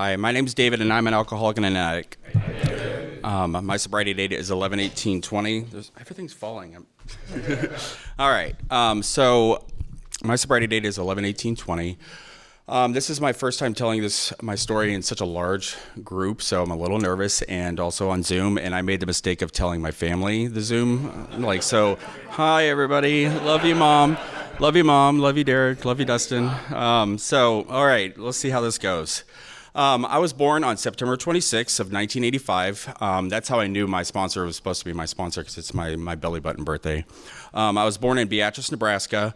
Hi, my name's David, and I'm an alcoholic and an addict. My sobriety date is 11/18/20. Everything's falling. All right. So my sobriety date is 11/18/20. This is my first time telling my story in such a large group, so I'm a little nervous, and also on Zoom. And I made the mistake of telling my family the Zoom, so. Hi, everybody. Love you, Mom. Love you, Mom. Love you, Derek. Love you, Dustin. All right. Let's see how this goes. I was born on September 26th of 1985. That's how I knew my sponsor was supposed to be my sponsor, because it's my belly button birthday. I was born in Beatrice, Nebraska,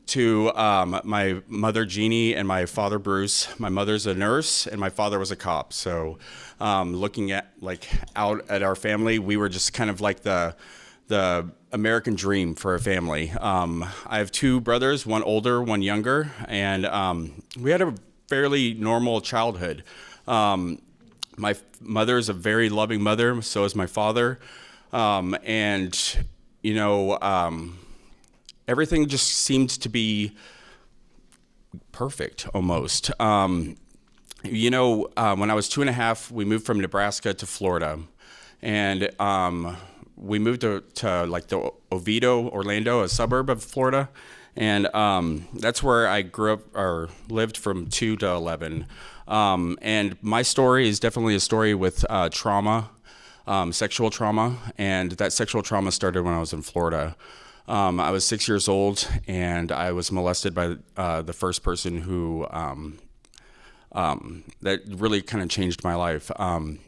to my mother, Jeannie, and my father, Bruce. My mother's a nurse, and my father was a cop. So looking at out at our family, we were just kind of like the American dream for a family. I have two brothers, one older, one younger, and we had a fairly normal childhood. My mother is a very loving mother, so is my father. Everything just seemed to be perfect almost. When I was 2.5, we moved from Nebraska to Florida, and we moved to the Oviedo, Orlando, a suburb of Florida. And that's where I grew up or lived from 2 to 11. And my story is definitely a story with trauma, sexual trauma. And that sexual trauma started when I was in Florida. I was 6 years old, and I was molested by the first person who that really kind of changed my life. I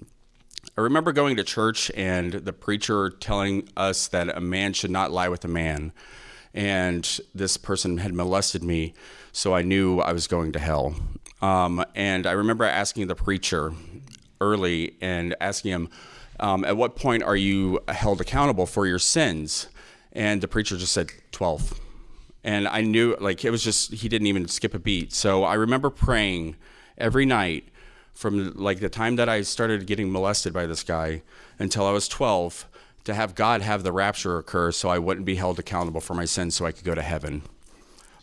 remember going to church and the preacher telling us that a man should not lie with a man. And this person had molested me, so I knew I was going to hell. And I remember asking the preacher early and asking him, at what point are you held accountable for your sins? And the preacher just said 12. And I knew, it was just, he didn't even skip a beat. So I remember praying every night from the time that I started getting molested by this guy until I was 12, to have God have the rapture occur so I wouldn't be held accountable for my sins, so I could go to heaven.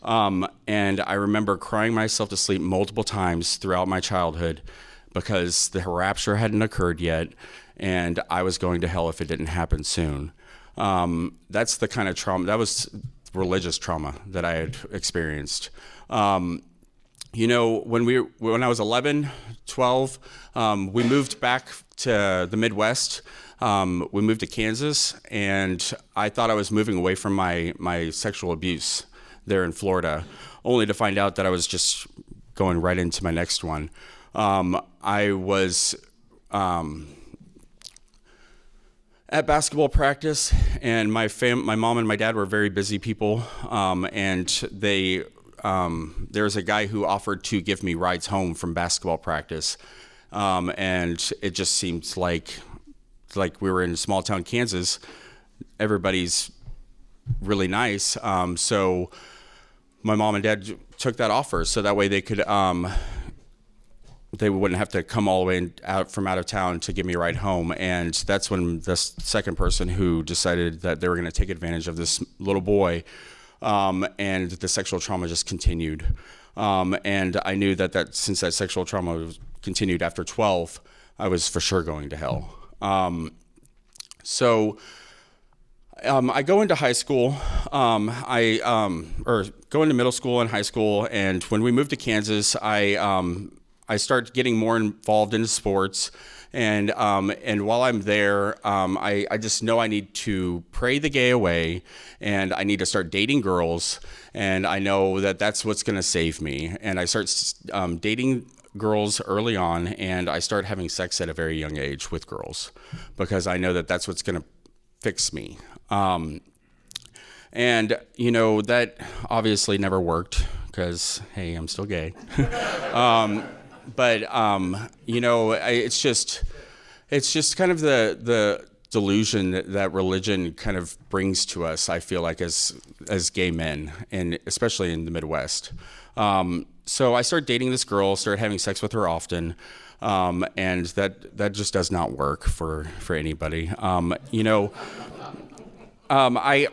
And I remember crying myself to sleep multiple times throughout my childhood because the rapture hadn't occurred yet, and I was going to hell if it didn't happen soon. That's the kind of trauma, that was religious trauma that I had experienced. When I was 11, 12, we moved back to the Midwest. We moved to Kansas, and I thought I was moving away from my sexual abuse there in Florida, only to find out that I was just going right into my next one. I was at basketball practice, and my mom and my dad were very busy people, and there was a guy who offered to give me rides home from basketball practice, and it just seemed like we were in small town Kansas. Everybody's really nice. So my mom and dad took that offer so that way they could, they wouldn't have to come all the way out of town to give me a ride home. And that's when the second person who decided that they were going to take advantage of this little boy, and the sexual trauma just continued. And I knew that since that sexual trauma continued after 12, I was for sure going to hell. I go into high school, or go into middle school and high school. And when we moved to Kansas, I start getting more involved in sports. And while I'm there, I just know I need to pray the gay away, and I need to start dating girls. And I know that that's what's going to save me. And I start dating girls early on, and I start having sex at a very young age with girls because I know that that's what's going to fix me. That obviously never worked because, hey, I'm still gay. It's just kind of the delusion that religion kind of brings to us, I feel like, as gay men, and especially in the Midwest. So I started dating this girl, started having sex with her often, and that just does not work for anybody. When I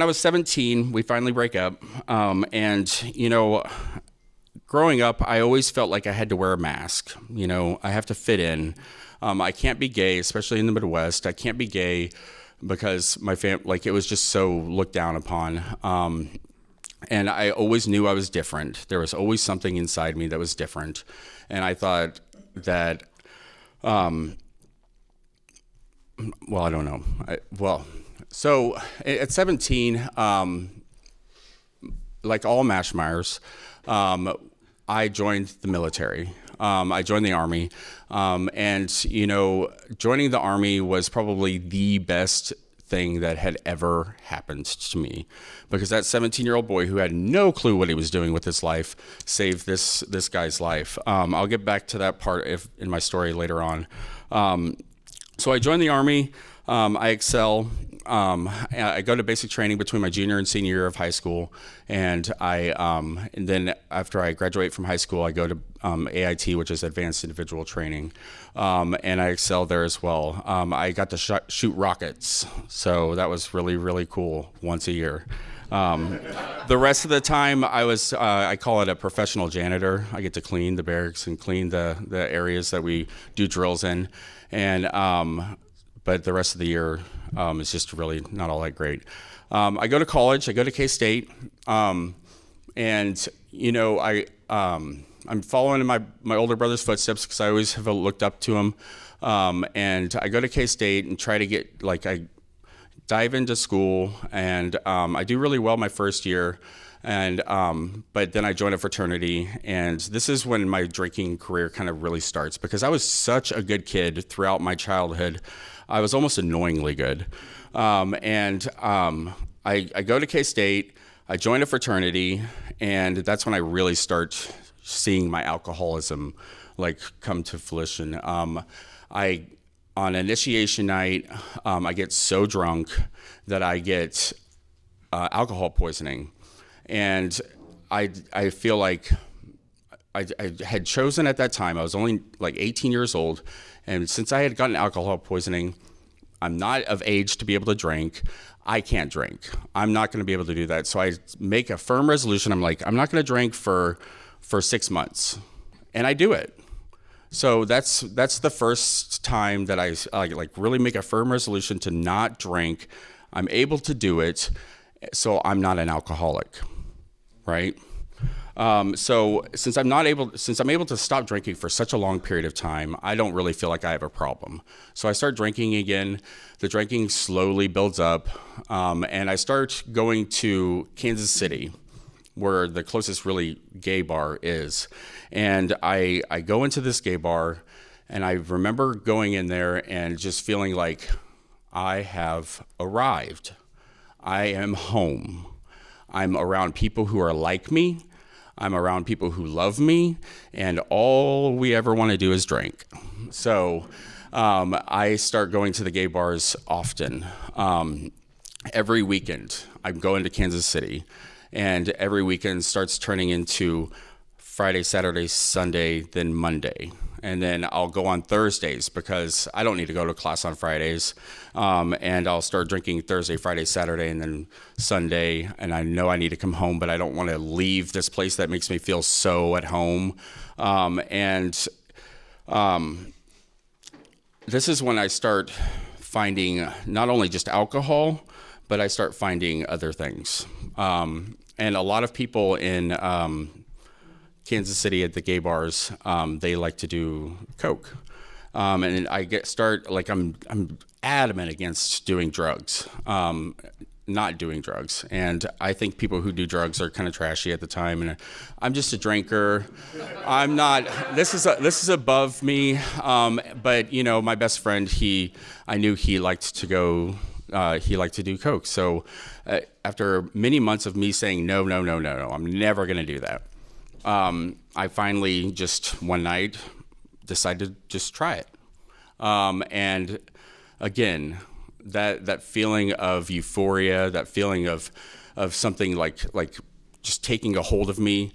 was 17, we finally break up, and growing up, I always felt like I had to wear a mask. I have to fit in. I can't be gay, especially in the Midwest. I can't be gay because my it was just so looked down upon. And I always knew I was different. There was always something inside me that was different. And I thought that, I don't know. So at 17, like all Mashmeyers, I joined the military. I joined the Army. And joining the Army was probably the best thing that had ever happened to me, because that 17-year-old boy who had no clue what he was doing with his life saved this guy's life. I'll get back to that part in my story later on. So I joined the Army. I excel. I go to basic training between my junior and senior year of high school, and then after I graduate from high school, I go to AIT, which is Advanced Individual Training, and I excel there as well. I got to shoot rockets, so that was really, really cool once a year. The rest of the time, I call it a professional janitor. I get to clean the barracks and clean the areas that we do drills in, and but the rest of the year is just really not all that great. I go to college. I go to K-State, and I'm following in my older brother's footsteps because I always have looked up to him. And I go to K-State and try to get I dive into school, and I do really well my first year. And but then I joined a fraternity, and this is when my drinking career kind of really starts, because I was such a good kid throughout my childhood. I was almost annoyingly good. I go to K-State, I join a fraternity, and that's when I really start seeing my alcoholism come to fruition. On initiation night, I get so drunk that I get alcohol poisoning. And I feel like I had chosen at that time, I was only 18 years old, and since I had gotten alcohol poisoning, I'm not of age to be able to drink. I can't drink. I'm not going to be able to do that. So I make a firm resolution. I'm not going to drink for 6 months, and I do it. So that's the first time that I really make a firm resolution to not drink. I'm able to do it, so I'm not an alcoholic, right? So since I'm able to stop drinking for such a long period of time, I don't really feel like I have a problem. So I start drinking again. The drinking slowly builds up, and I start going to Kansas City, where the closest really gay bar is. And I go into this gay bar, and I remember going in there and just feeling like I have arrived. I am home. I'm around people who are like me. I'm around people who love me, and all we ever want to do is drink. So I start going to the gay bars often. Every weekend, I'm going to Kansas City, and every weekend starts turning into Friday, Saturday, Sunday, then Monday. And then I'll go on Thursdays because I don't need to go to class on Fridays. And I'll start drinking Thursday, Friday, Saturday, and then Sunday. And I know I need to come home, but I don't want to leave this place that makes me feel so at home. This is when I start finding not only just alcohol, but I start finding other things. And a lot of people in Kansas City at the gay bars, they like to do coke, and I'm adamant against doing drugs, not doing drugs, and I think people who do drugs are kind of trashy at the time. And I'm just a drinker. I'm not. This is above me. But my best friend, I knew he liked to go. He liked to do coke. So after many months of me saying no, I'm never going to do that. I finally just one night decided to just try it. And again, that feeling of euphoria, that feeling of something like just taking a hold of me,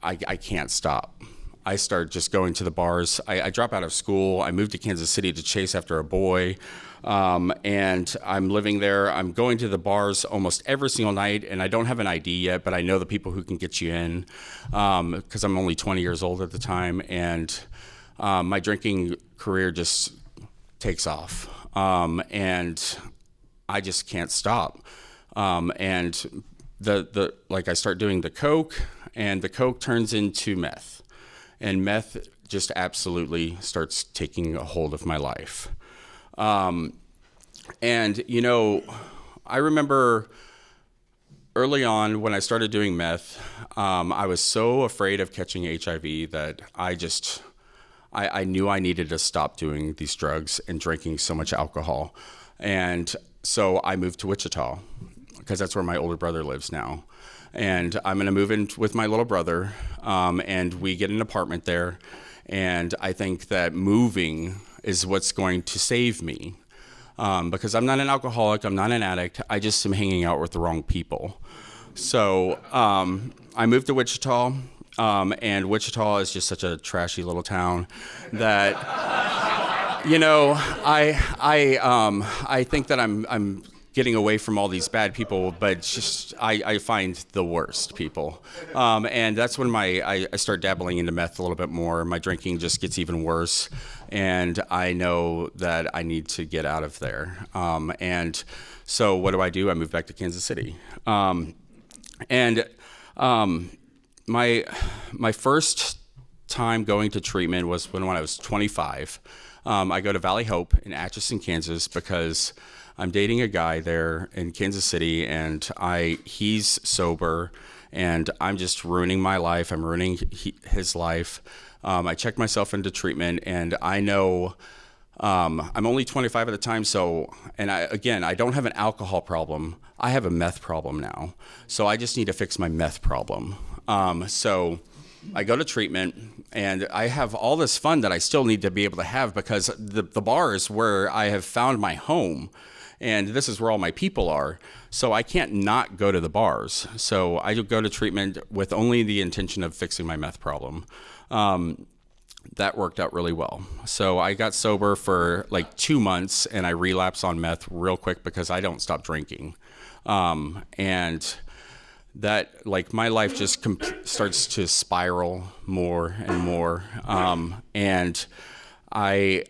I can't stop. I start just going to the bars. I drop out of school. I moved to Kansas City to chase after a boy. And I'm living there. I'm going to the bars almost every single night, and I don't have an ID yet, but I know the people who can get you in because I'm only 20 years old at the time. And my drinking career just takes off. And I just can't stop. And like I start doing the coke, and the coke turns into meth, and meth just absolutely starts taking a hold of my life. And I remember early on when I started doing meth, I was so afraid of catching HIV that I knew I needed to stop doing these drugs and drinking so much alcohol. And so I moved to Wichita because that's where my older brother lives now. And I'm going to move in with my little brother, and we get an apartment there. And I think that moving is what's going to save me because I'm not an alcoholic, I'm not an addict, I just am hanging out with the wrong people. So I moved to Wichita, and Wichita is just such a trashy little town that, I think that I'm getting away from all these bad people, but just I find the worst people. And that's when I start dabbling into meth a little bit more. My drinking just gets even worse, and I know that I need to get out of there. And so what do? I move back to Kansas City. My first time going to treatment was when I was 25. I go to Valley Hope in Atchison, Kansas, because I'm dating a guy there in Kansas City, and he's sober, and I'm just ruining my life. I'm ruining his life. I checked myself into treatment, and I know I'm only 25 at the time. So, and I don't have an alcohol problem. I have a meth problem now. So I just need to fix my meth problem. So I go to treatment, and I have all this fun that I still need to be able to have because the bar is where I have found my home. And this is where all my people are. So I can't not go to the bars. So I go to treatment with only the intention of fixing my meth problem. That worked out really well. So I got sober for like 2 months, and I relapse on meth real quick because I don't stop drinking. And that, like, my life just starts to spiral more and more. And I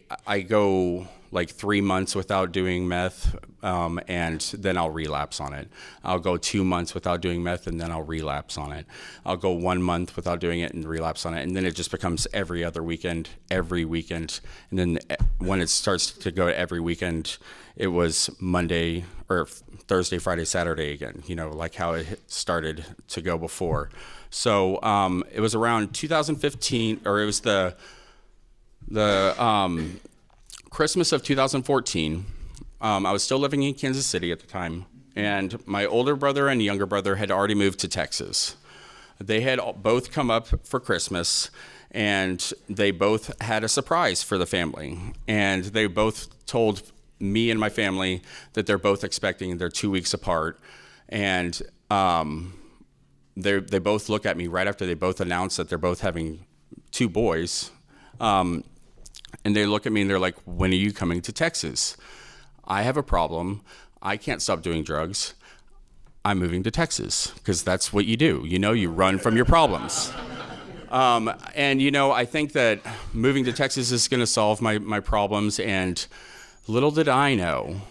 go like 3 months without doing meth, and then I'll relapse on it. I'll go 2 months without doing meth, and then I'll relapse on it. I'll go 1 month without doing it and relapse on it, and then it just becomes every other weekend, every weekend. And then when it starts to go every weekend, it was Monday or Thursday, Friday, Saturday again, like how it started to go before. So it was around 2015, or it was the Christmas of 2014. I was still living in Kansas City at the time, and my older brother and younger brother had already moved to Texas. They had both come up for Christmas, and they both had a surprise for the family. And they both told me and my family that they're both expecting. They're 2 weeks apart, and they both look at me right after they both announced that they're both having 2 boys. And they look at me and they're like, "When are you coming to Texas? I have a problem. I can't stop doing drugs. I'm moving to Texas," because that's what you do. You run from your problems. And I think that moving to Texas is going to solve my problems. And little did I know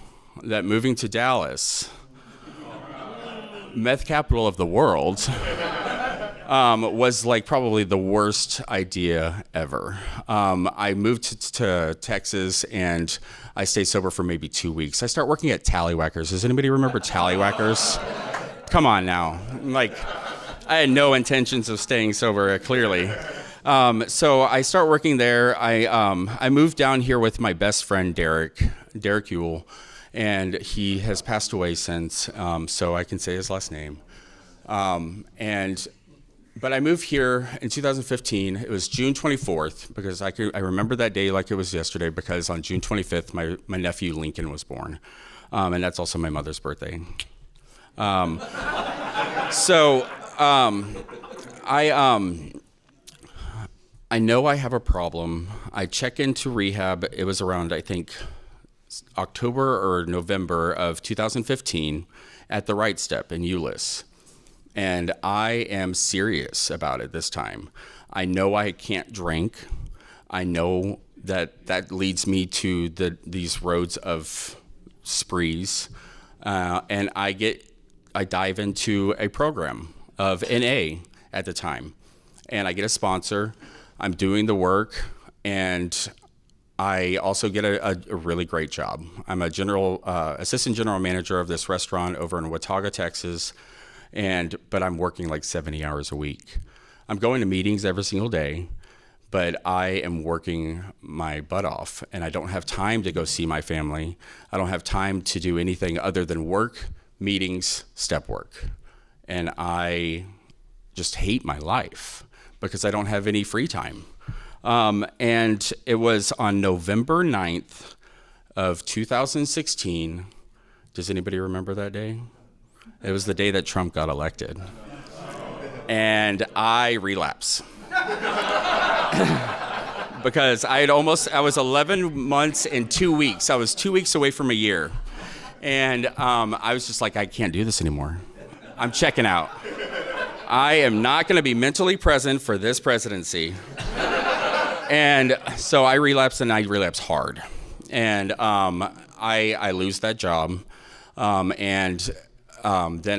that moving to Dallas, meth capital of the world, was like probably the worst idea ever. I moved to Texas, and I stayed sober for maybe 2 weeks. I start working at Tallywhackers. Does anybody remember Tallywhackers? Come on now. Like, I had no intentions of staying sober, clearly. So I start working there. I moved down here with my best friend, Derek Ewell, and he has passed away since, so I can say his last name. But I moved here in 2015. It was June 24th, because I remember that day like it was yesterday, because on June 25th, my nephew Lincoln was born. And that's also my mother's birthday. I know I have a problem. I check into rehab. It was around, I think, October or November of 2015 at the Right Step in Euless. And I am serious about it this time. I know I can't drink. I know that leads me to these roads of sprees. And I dive into a program of NA at the time. And I get a sponsor. I'm doing the work, and I also get a really great job. I'm a assistant general manager of this restaurant over in Watauga, Texas, but I'm working like 70 hours a week. I'm going to meetings every single day, but I am working my butt off, and I don't have time to go see my family. I don't have time to do anything other than work, meetings, step work. And I just hate my life because I don't have any free time. And it was on November 9th of 2016. Does anybody remember that day? It was the day that Trump got elected. And I relapse. Because I was 11 months and 2 weeks. I was 2 weeks away from a year. And I was just like, I can't do this anymore. I'm checking out. I am not going to be mentally present for this presidency. And so I relapse, and I relapse hard. And I lose that job. Then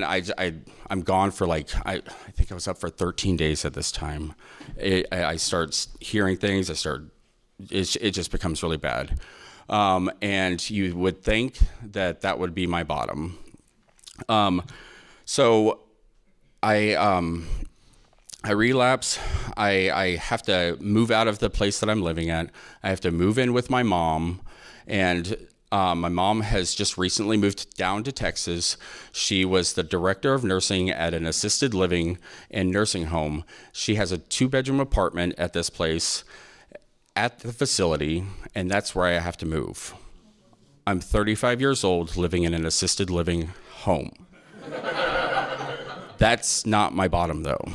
I'm gone for I think I was up for 13 days at this time. I start hearing things. It just becomes really bad. And you would think that would be my bottom. So I relapse. I have to move out of the place that I'm living at. I have to move in with my mom, and my mom has just recently moved down to Texas. She was the director of nursing at an assisted living and nursing home. She has a 2-bedroom apartment at this place at the facility, and that's where I have to move. I'm 35 years old living in an assisted living home. That's not my bottom, though.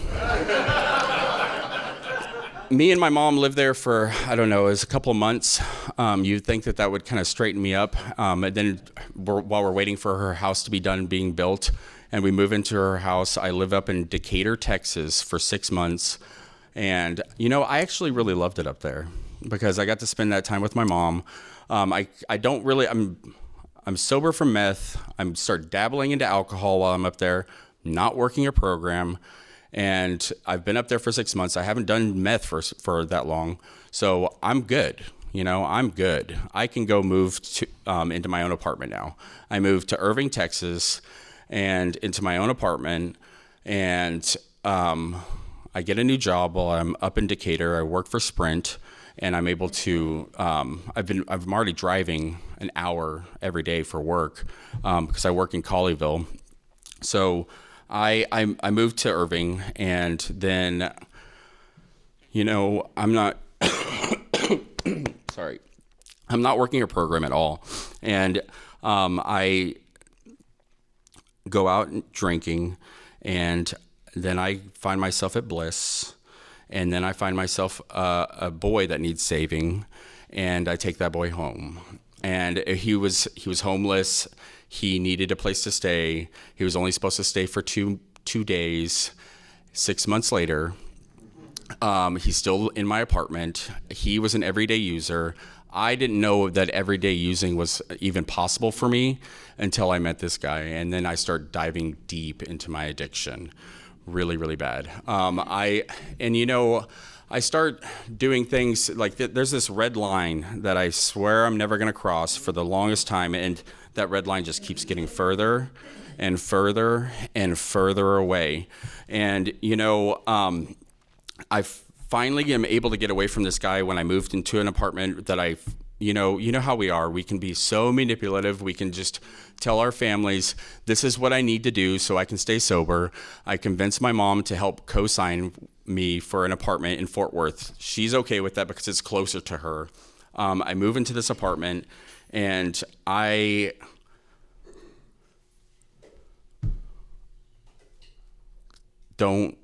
Me and my mom lived there for, I don't know, it was a couple of months. You'd think that would kind of straighten me up. And then while we're waiting for her house to be done being built, and we move into her house, I live up in Decatur, Texas for 6 months. And, I actually really loved it up there because I got to spend that time with my mom. I'm sober from meth. I'm start dabbling into alcohol while I'm up there, not working a program. And I've been up there for 6 months. I haven't done meth for that long. So I'm good. I'm good. I can go move into my own apartment now. I moved to Irving, Texas, and into my own apartment. And I get a new job while I'm up in Decatur. I work for Sprint, and I'm able to. I'm already driving an hour every day for work because I work in Colleyville. So I moved to Irving, and then, I'm not. Sorry, I'm not working a program at all, and I go out drinking, and then I find myself at Bliss, and then I find myself a boy that needs saving, and I take that boy home. And he was homeless. He needed a place to stay. He was only supposed to stay for two days. 6 months later, he's still in my apartment. He was an everyday user. I didn't know that everyday using was even possible for me until I met this guy. And then I start diving deep into my addiction. Really, really bad. I start doing things like there's this red line that I swear I'm never going to cross for the longest time. And that red line just keeps getting further and further and further away. And, I finally am able to get away from this guy when I moved into an apartment that you know how we are. We can be so manipulative. We can just tell our families, this is what I need to do so I can stay sober. I convinced my mom to help co-sign me for an apartment in Fort Worth. She's okay with that because it's closer to her. I move into this apartment, and I don't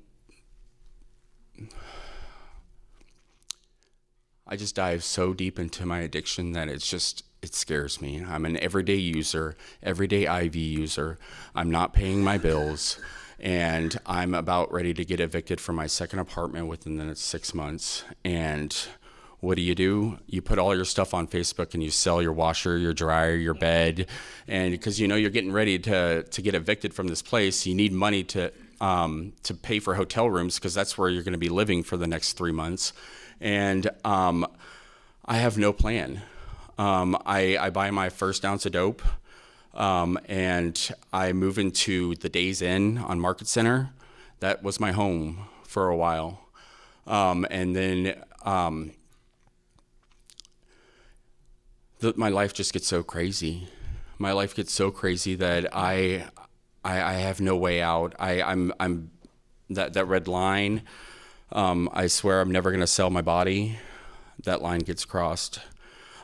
I just dive so deep into my addiction that it scares me. I'm an everyday user, everyday IV user. I'm not paying my bills, and I'm about ready to get evicted from my second apartment within the next 6 months. And what do? You put all your stuff on Facebook and you sell your washer, your dryer, your bed, and because you know you're getting ready to get evicted from this place, you need money to pay for hotel rooms because that's where you're going to be living for the next 3 months. And I have no plan. I buy my first ounce of dope, and I move into the Days Inn on Market Center. That was my home for a while. And then my life just gets so crazy. My life gets so crazy that I have no way out. I'm that red line. I swear I'm never going to sell my body. That line gets crossed.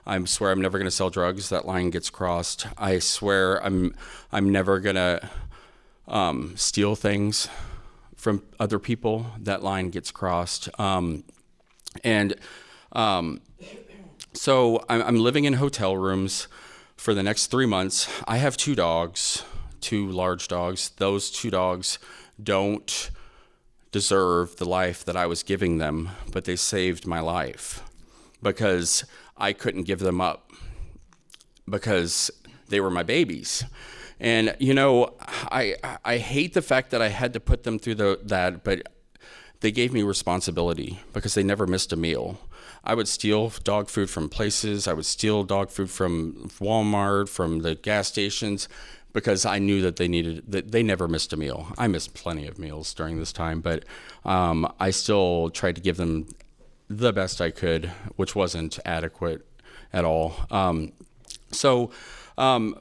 I swear I'm never going to sell drugs. That line gets crossed. I swear I'm never going to steal things from other people. That line gets crossed. So I'm living in hotel rooms for the next 3 months. I have 2 dogs, 2 large dogs. Those 2 dogs don't deserve the life that I was giving them, but they saved my life because I couldn't give them up because they were my babies. And, you know, I hate the fact that I had to put them through that, but they gave me responsibility because they never missed a meal. I would steal dog food from places. I would steal dog food from Walmart, from the gas stations, because I knew that they never missed a meal. I missed plenty of meals during this time, but I still tried to give them the best I could, which wasn't adequate at all. So I'm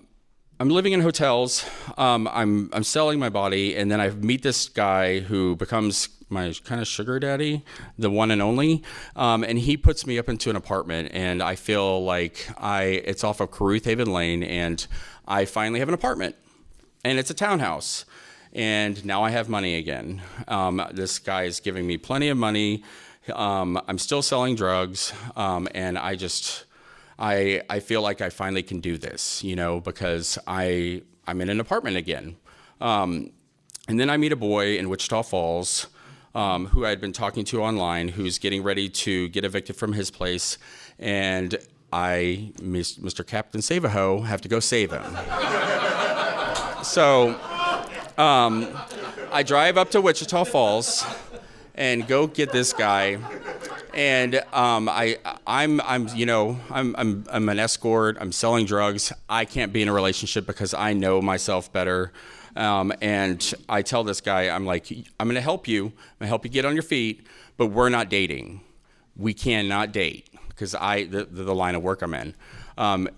living in hotels. I'm selling my body, and then I meet this guy who becomes my kind of sugar daddy, the one and only. And he puts me up into an apartment, and I feel like it's off of Caruth Haven Lane, and I finally have an apartment, and it's a townhouse. And now I have money again. This guy is giving me plenty of money. I'm still selling drugs, and I feel like I finally can do this, you know, because I'm in an apartment again. And then I meet a boy in Wichita Falls who I had been talking to online, who's getting ready to get evicted from his place, and I, Mr. Captain Save-A-Ho, have to go save him. So I drive up to Wichita Falls and go get this guy. And I'm an escort. I'm selling drugs. I can't be in a relationship because I know myself better. And I tell this guy, I'm like, I'm going to help you. I'm going to help you get on your feet, but we're not dating. We cannot date because the line of work I'm in.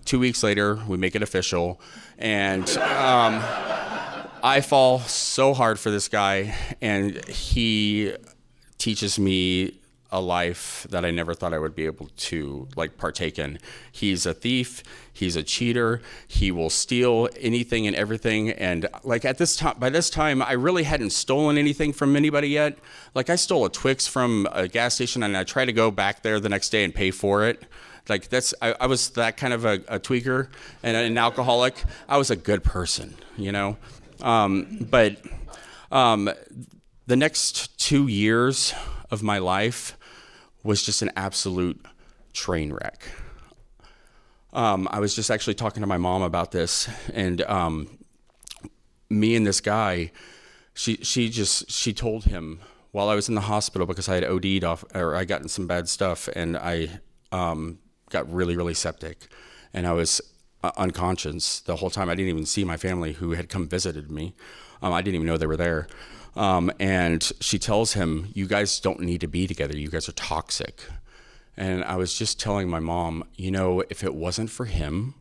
2 weeks later, we make it official, and I fall so hard for this guy, and he teaches me a life that I never thought I would be able to partake in. He's a thief. He's a cheater. He will steal anything and everything. And by this time, I really hadn't stolen anything from anybody yet. I stole a Twix from a gas station, and I tried to go back there the next day and pay for it. I was that kind of a tweaker and an alcoholic. I was a good person, you know. But the next 2 years of my life was just an absolute train wreck. I was just actually talking to my mom about this, and me and this guy, she told him while I was in the hospital because I had OD'd off, or I gotten some bad stuff, and I got really, really septic, and I was unconscious the whole time. I didn't even see my family who had come visited me. I didn't even know they were there. And she tells him, "You guys don't need to be together. You guys are toxic." And I was just telling my mom, you know, if it wasn't for him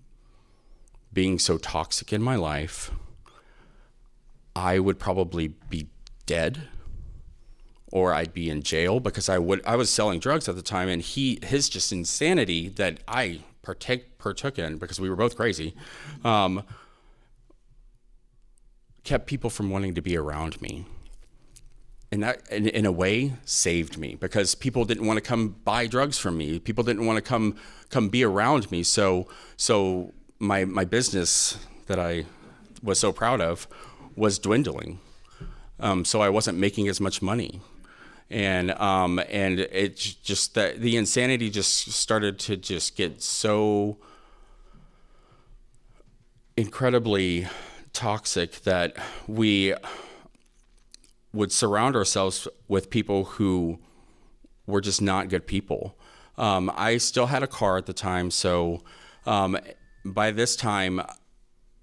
being so toxic in my life, I would probably be dead, or I'd be in jail because I was selling drugs at the time, and his just insanity that I partook in because we were both crazy, kept people from wanting to be around me. and that in a way saved me, because people didn't want to come buy drugs from me. People didn't want to come be around me. So my business that I was so proud of was dwindling. So I wasn't making as much money. And it's just that the insanity just started to just get so incredibly toxic that we would surround ourselves with people who were just not good people. I still had a car at the time, so by this time,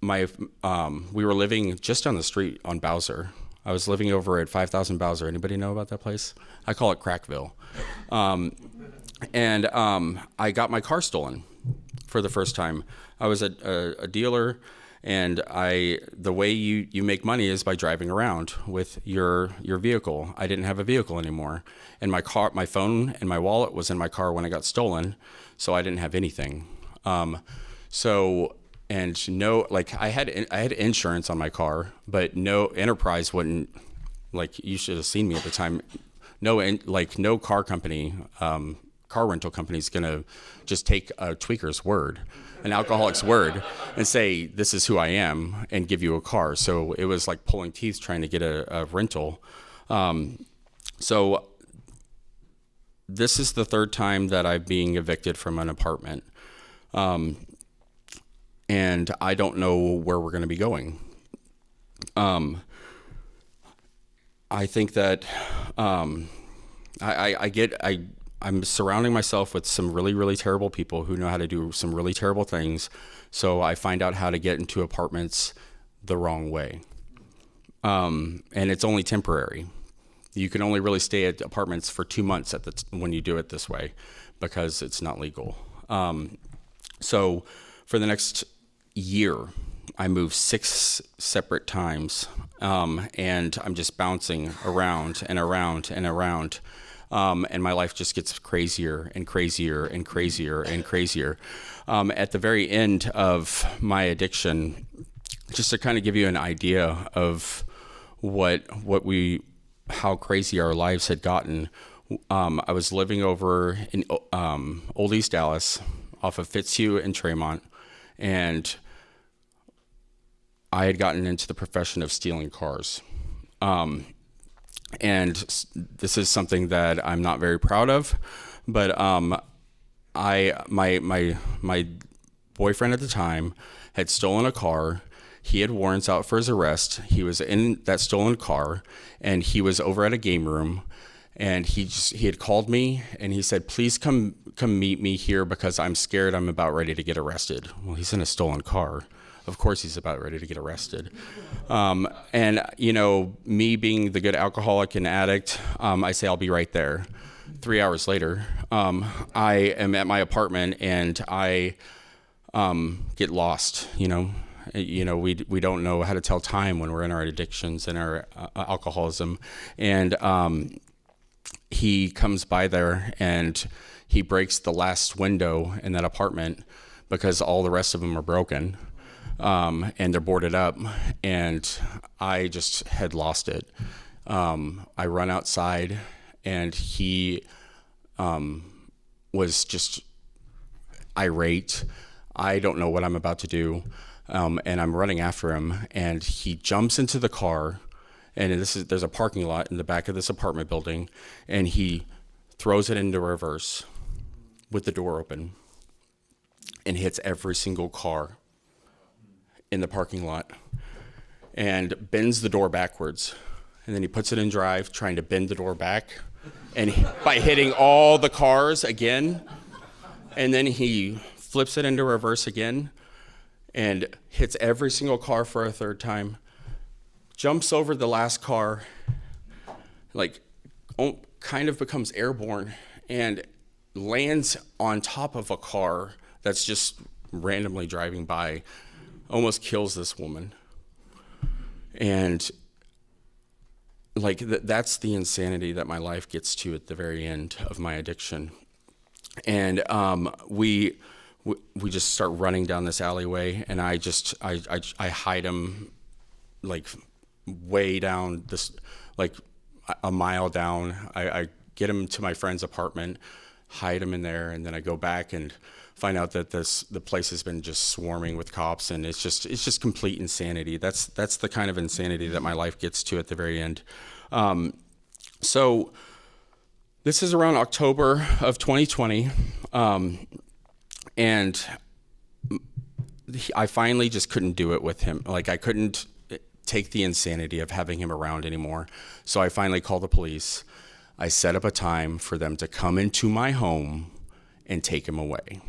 we were living just on the street on Bowser. I was living over at 5000 Bowser. Anybody know about that place? I call it Crackville. And I got my car stolen for the first time. I was a dealer. And the way you make money is by driving around with your vehicle. I didn't have a vehicle anymore, and my phone and my wallet was in my car when it got stolen, so I didn't have anything. I had insurance on my car, but no Enterprise wouldn't, like, you should have seen me at the time. No car company, car rental company is gonna just take a tweaker's word, an alcoholic's word, and say, this is who I am, and give you a car. So it was like pulling teeth trying to get a rental. So this is the third time that I'm being evicted from an apartment. And I don't know where we're going to be going. I think that I'm surrounding myself with some really, really terrible people who know how to do some really terrible things. So I find out how to get into apartments the wrong way. And it's only temporary. You can only really stay at apartments for 2 months when you do it this way, because it's not legal. So for the next year, I moved 6 separate times, and I'm just bouncing around and around and around. And my life just gets crazier and crazier and crazier and crazier. At the very end of my addiction, just to kind of give you an idea of how crazy our lives had gotten, I was living over in Old East Dallas, off of Fitzhugh and Tremont, and I had gotten into the profession of stealing cars. And this is something that I'm not very proud of, but my boyfriend at the time had stolen a car. He had warrants out for his arrest. He was in that stolen car, and he was over at a game room, and he had called me, and he said, please come meet me here because I'm scared. I'm about ready to get arrested. Well, he's in a stolen car. Of course he's about ready to get arrested. And, me being the good alcoholic and addict, I say, I'll be right there. 3 hours later, I am at my apartment, and I get lost, we don't know how to tell time when we're in our addictions and our alcoholism. And he comes by there, and he breaks the last window in that apartment because all the rest of them are broken. And they're boarded up, and I just had lost it. I run outside, and he was just irate. I don't know what I'm about to do, and I'm running after him, and he jumps into the car, and there's a parking lot in the back of this apartment building, and he throws it into reverse with the door open and hits every single car in the parking lot and bends the door backwards. And then he puts it in drive, trying to bend the door back, and by hitting all the cars again. And then he flips it into reverse again and hits every single car for a third time, jumps over the last car, kind of becomes airborne, and lands on top of a car that's just randomly driving by, almost kills this woman. And that's the insanity that my life gets to at the very end of my addiction. And we just start running down this alleyway, and I hide him way down this, a mile down. I get him to my friend's apartment, hide him in there, and then I go back and find out that the place has been just swarming with cops, and it's just complete insanity. That's the kind of insanity that my life gets to at the very end. So this is around October of 2020, and I finally just couldn't do it with him. Like, I couldn't take the insanity of having him around anymore. So I finally called the police. I set up a time for them to come into my home and take him away.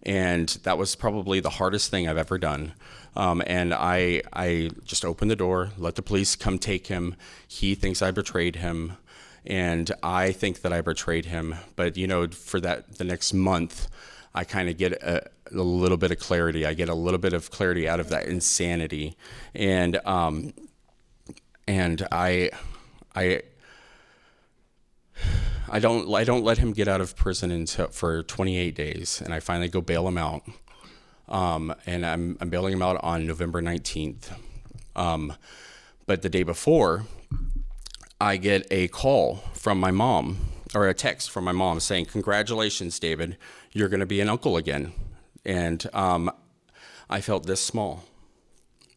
And that was probably the hardest thing I've ever done. And I just opened the door, let the police come take him. He thinks I betrayed him, and I think that I betrayed him. But, for the next month, I kind of get a little bit of clarity. I get a little bit of clarity out of that insanity. And I don't let him get out of prison for 28 days, and I finally go bail him out. And I'm bailing him out on November 19th. But the day before, I get a call from my mom, or a text from my mom saying, "Congratulations, David, you're going to be an uncle again." And I felt this small,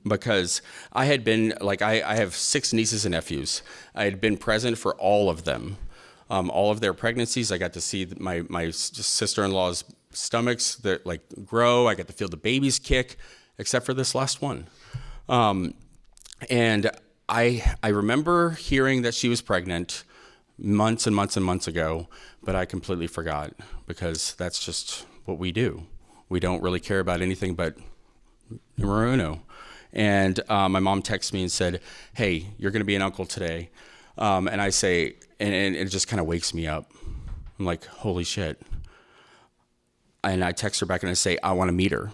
because I had been, I have 6 nieces and nephews. I had been present for all of them. All of their pregnancies. I got to see my sister-in-law's stomachs that grow. I got to feel the babies kick, except for this last one. And I remember hearing that she was pregnant months and months and months ago, but I completely forgot, because that's just what we do. We don't really care about anything but numero uno. And my mom texted me and said, "Hey, you're going to be an uncle today." And I say, and it just kind of wakes me up. I'm like, holy shit. And I text her back and I say, "I want to meet her."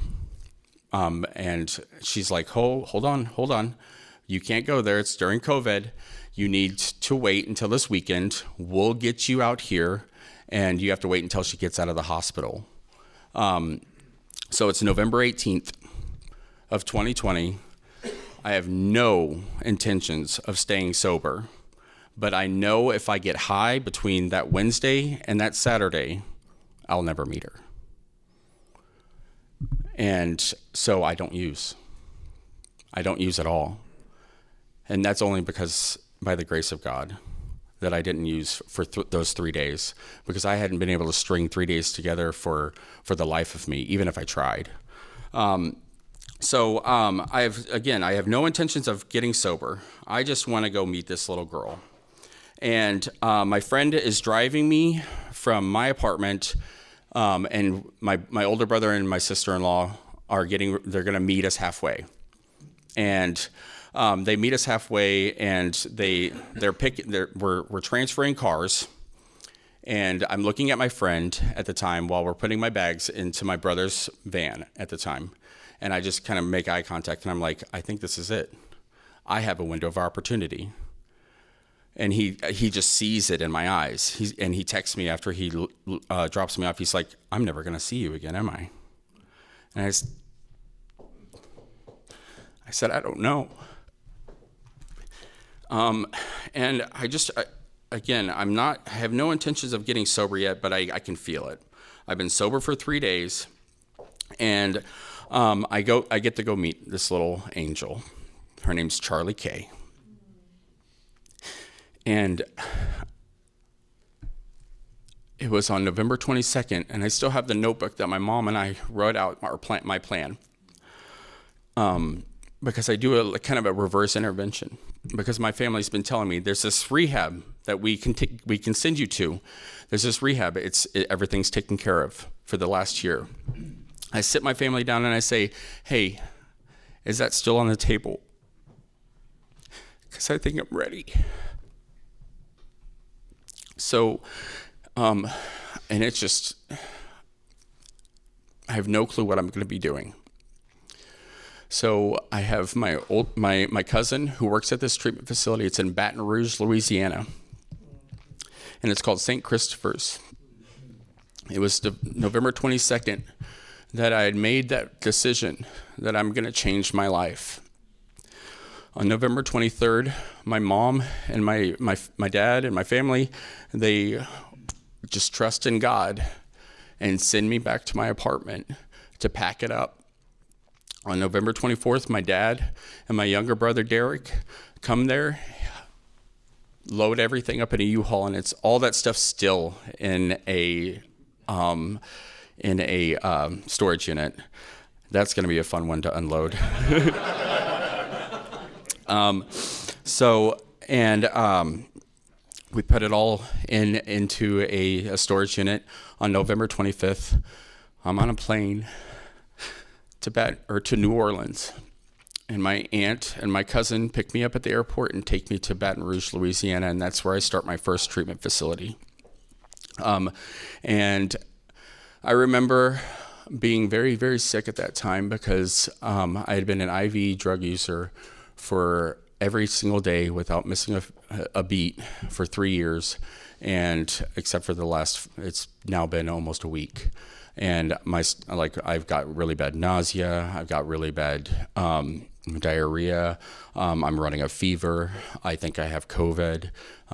And she's like, hold on. You can't go there. It's during COVID. You need to wait until this weekend. We'll get you out here, and you have to wait until she gets out of the hospital. So it's November 18th of 2020. I have no intentions of staying sober. But I know if I get high between that Wednesday and that Saturday, I'll never meet her. And so I don't use. I don't use at all. And that's only because, by the grace of God, that I didn't use for those 3 days, because I hadn't been able to string 3 days together for the life of me, even if I tried. So I have no intentions of getting sober. I just want to go meet this little girl. And my friend is driving me from my apartment, and my older brother and my sister-in-law they're going to meet us halfway. And they meet us halfway, and we're transferring cars. And I'm looking at my friend at the time while we're putting my bags into my brother's van at the time. And I just kind of make eye contact, and I'm like, I think this is it. I have a window of opportunity. And he just sees it in my eyes. He texts me after he drops me off. He's like, "I'm never going to see you again, am I?" And I said, "I don't know." And I have no intentions of getting sober yet, but I can feel it. I've been sober for 3 days, and I get to go meet this little angel. Her name's Charlie K. And it was on November 22nd, and I still have the notebook that my mom and I wrote out my plan. Because I do a kind of a reverse intervention. Because my family's been telling me there's this rehab that we can send you to. There's this rehab. Everything's taken care of for the last year. I sit my family down and I say, "Hey, is that still on the table? Because I think I'm ready." So, and it's just, I have no clue what I'm going to be doing. So I have my cousin who works at this treatment facility. It's in Baton Rouge, Louisiana, and it's called St. Christopher's. It was November 22nd that I had made that decision that I'm going to change my life. On November 23rd, my mom and my dad and my family, they just trust in God and send me back to my apartment to pack it up. On November 24th, my dad and my younger brother, Derek, come there, load everything up in a U-Haul, and it's all that stuff still in a storage unit. That's going to be a fun one to unload. We put it all into a storage unit. On November 25th, I'm on a plane to New Orleans, and my aunt and my cousin pick me up at the airport and take me to Baton Rouge, Louisiana, and that's where I start my first treatment facility. And I remember being very, very sick at that time because I had been an IV drug user for every single day without missing a beat for 3 years, and except for it's now been almost a week. And I've got really bad nausea, I've got really bad diarrhea, I'm running a fever, I think I have COVID.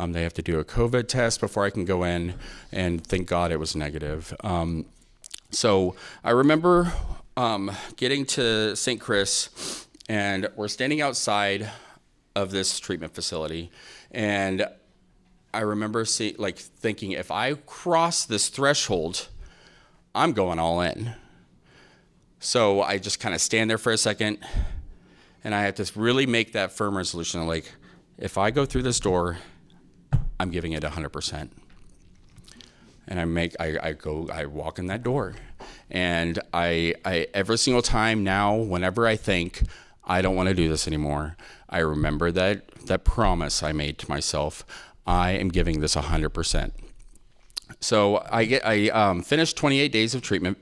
They have to do a COVID test before I can go in, and thank God it was negative. So I remember getting to St. Chris, and we're standing outside of this treatment facility, and I remember thinking, if I cross this threshold, I'm going all in. So I just kind of stand there for a second, and I had to really make that firm resolution, like, if I go through this door, I'm giving it 100%. And I walk in that door, and I every single time now, whenever I think I don't want to do this anymore, I remember that promise I made to myself. I am giving this 100%. So I finished 28 days of treatment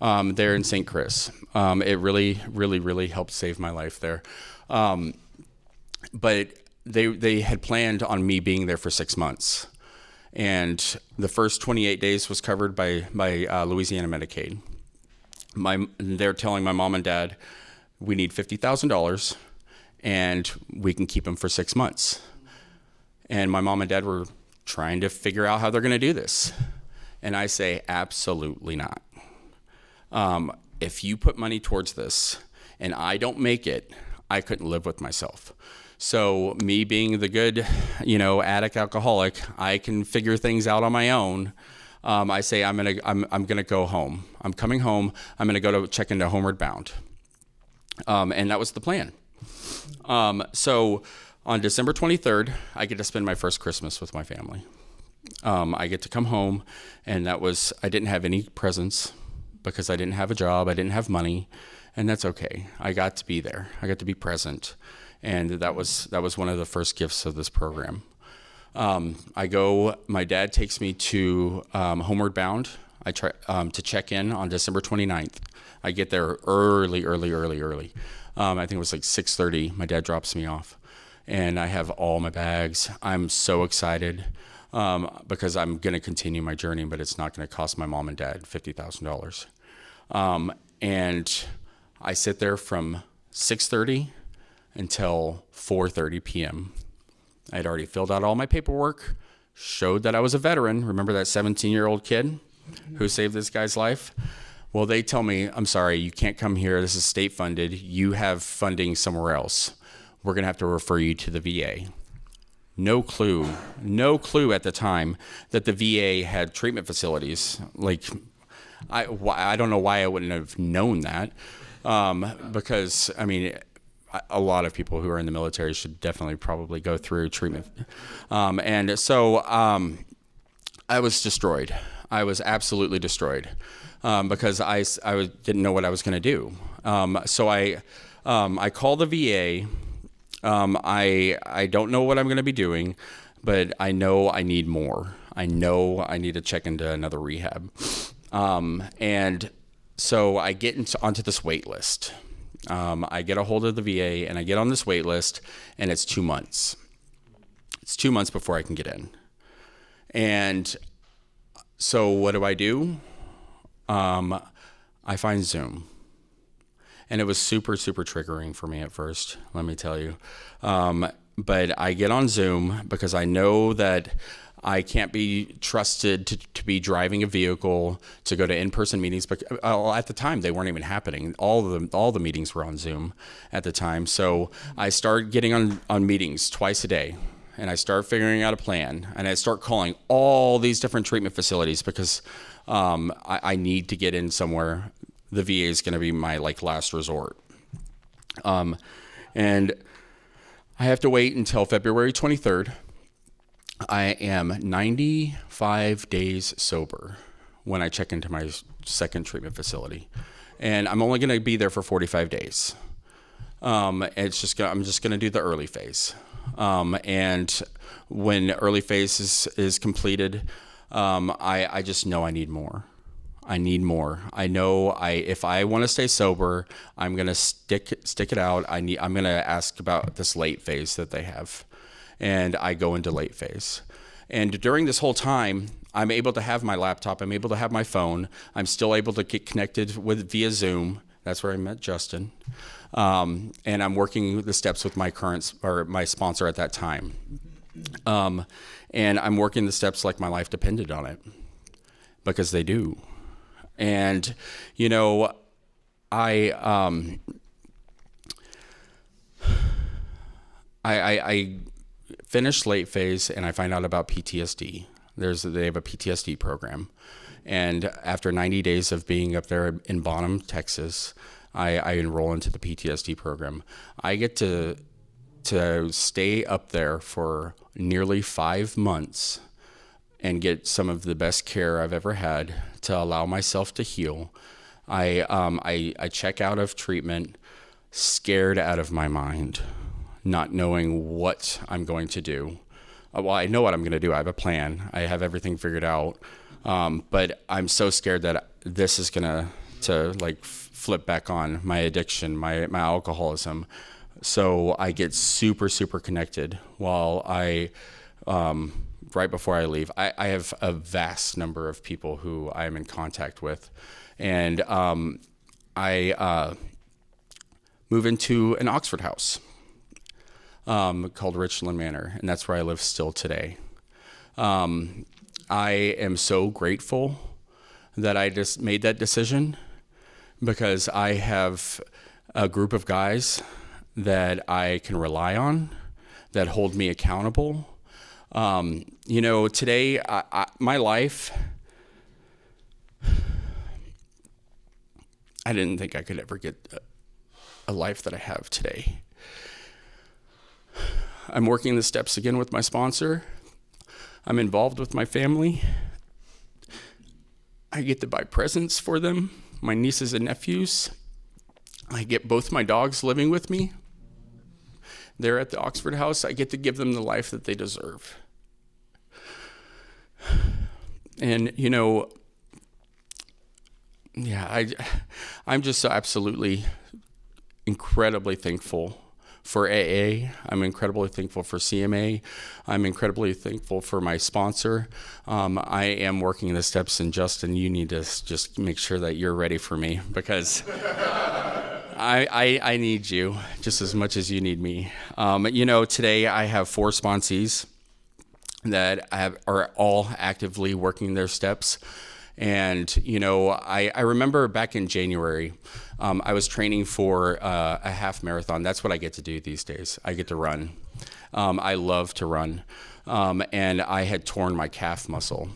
there in St. Chris. It really, really, really helped save my life there. But they had planned on me being there for 6 months. And the first 28 days was covered by Louisiana Medicaid. They're telling my mom and dad, we need $50,000 and we can keep them for 6 months. And my mom and dad were trying to figure out how they're going to do this. And I say, absolutely not. If you put money towards this and I don't make it, I couldn't live with myself. So me being the good, addict alcoholic, I can figure things out on my own. I say I'm gonna go home. I'm coming home. I'm gonna go to check into Homeward Bound, and that was the plan. So on December 23rd, I get to spend my first Christmas with my family. I get to come home, and I didn't have any presents because I didn't have a job. I didn't have money, and that's okay. I got to be there. I got to be present. And that was one of the first gifts of this program. My dad takes me to Homeward Bound. I try to check in on December 29th. I get there early. I think it was like 6:30. My dad drops me off, and I have all my bags. I'm so excited because I'm going to continue my journey, but it's not going to cost my mom and dad $50,000. And I sit there from 6:30 until 4:30 p.m. I had already filled out all my paperwork, showed that I was a veteran. Remember that 17-year-old kid who saved this guy's life? Well, they tell me, I'm sorry, you can't come here. This is state funded. You have funding somewhere else. We're going to have to refer you to the VA. No clue at the time that the VA had treatment facilities. I don't know why I wouldn't have known that. Because, a lot of people who are in the military should definitely probably go through treatment. And so I was destroyed. I was absolutely destroyed because I didn't know what I was going to do. So I call the VA. I don't know what I'm going to be doing, but I know I need more. I know I need to check into another rehab. And so I get onto this wait list. I get a hold of the VA, and I get on this wait list, and it's 2 months. It's 2 months before I can get in. And so what do? I find Zoom. And it was super, super triggering for me at first, let me tell you. But I get on Zoom because I know that I can't be trusted to be driving a vehicle, to go to in-person meetings. But at the time, they weren't even happening. All the meetings were on Zoom at the time. So I started getting on meetings twice a day. And I start figuring out a plan, and I start calling all these different treatment facilities because I need to get in somewhere. The VA is going to be my last resort. And I have to wait until February 23rd. I am 95 days sober when I check into my second treatment facility, and I'm only going to be there for 45 days. I'm just going to do the early phase. And when early phase is completed, I just know I need more. I need more. I know if I want to stay sober, I'm going to stick it out. I'm going to ask about this late phase that they have. And I go into late phase. And during this whole time, I'm able to have my laptop. I'm able to have my phone. I'm still able to get connected via Zoom. That's where I met Justin. And I'm working the steps with my sponsor at that time. And I'm working the steps like my life depended on it, because they do. And, I finished late phase, and I find out about PTSD. They have a PTSD program. And after 90 days of being up there in Bonham, Texas, I enroll into the PTSD program. I get to stay up there for nearly 5 months and get some of the best care I've ever had to allow myself to heal. I check out of treatment scared out of my mind, not knowing what I'm going to do. Well, I know what I'm going to do. I have a plan. I have everything figured out. But I'm so scared that this is going to flip back on my addiction, my alcoholism. So I get super, super connected while right before I leave. I have a vast number of people who I am in contact with. And I move into an Oxford house called Richland Manor, and that's where I live still today. I am so grateful that I just made that decision, because I have a group of guys that I can rely on, that hold me accountable. Today, my life, I didn't think I could ever get a life that I have today. I'm working the steps again with my sponsor. I'm involved with my family. I get to buy presents for them, my nieces and nephews. I get both my dogs living with me. They're at the Oxford house. I get to give them the life that they deserve. And, I'm just so absolutely incredibly thankful for AA. I'm incredibly thankful for CMA. I'm incredibly thankful for my sponsor. I am working the steps, and Justin, you need to just make sure that you're ready for me, because I need you just as much as you need me. Today I have 4 sponsees that are all actively working their steps. And, I remember back in January, I was training for a half marathon. That's what I get to do these days. I get to run. I love to run. And I had torn my calf muscle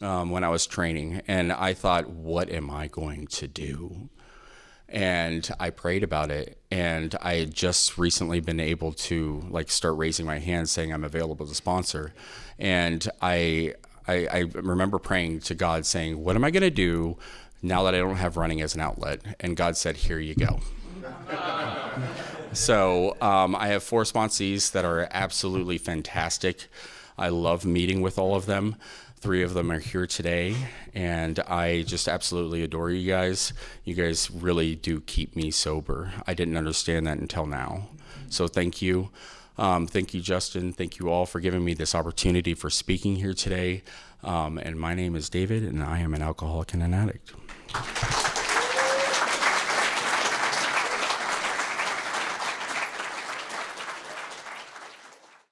when I was training. And I thought, what am I going to do? And I prayed about it. And I had just recently been able to start raising my hand saying I'm available to sponsor. And I remember praying to God saying, what am I going to do now that I don't have running as an outlet? And God said, here you go. So I have 4 sponsees that are absolutely fantastic. I love meeting with all of them. 3 of them are here today, and I just absolutely adore you guys. You guys really do keep me sober. I didn't understand that until now. So thank you. Thank you, Justin. Thank you all for giving me this opportunity for speaking here today. And my name is David, and I am an alcoholic and an addict.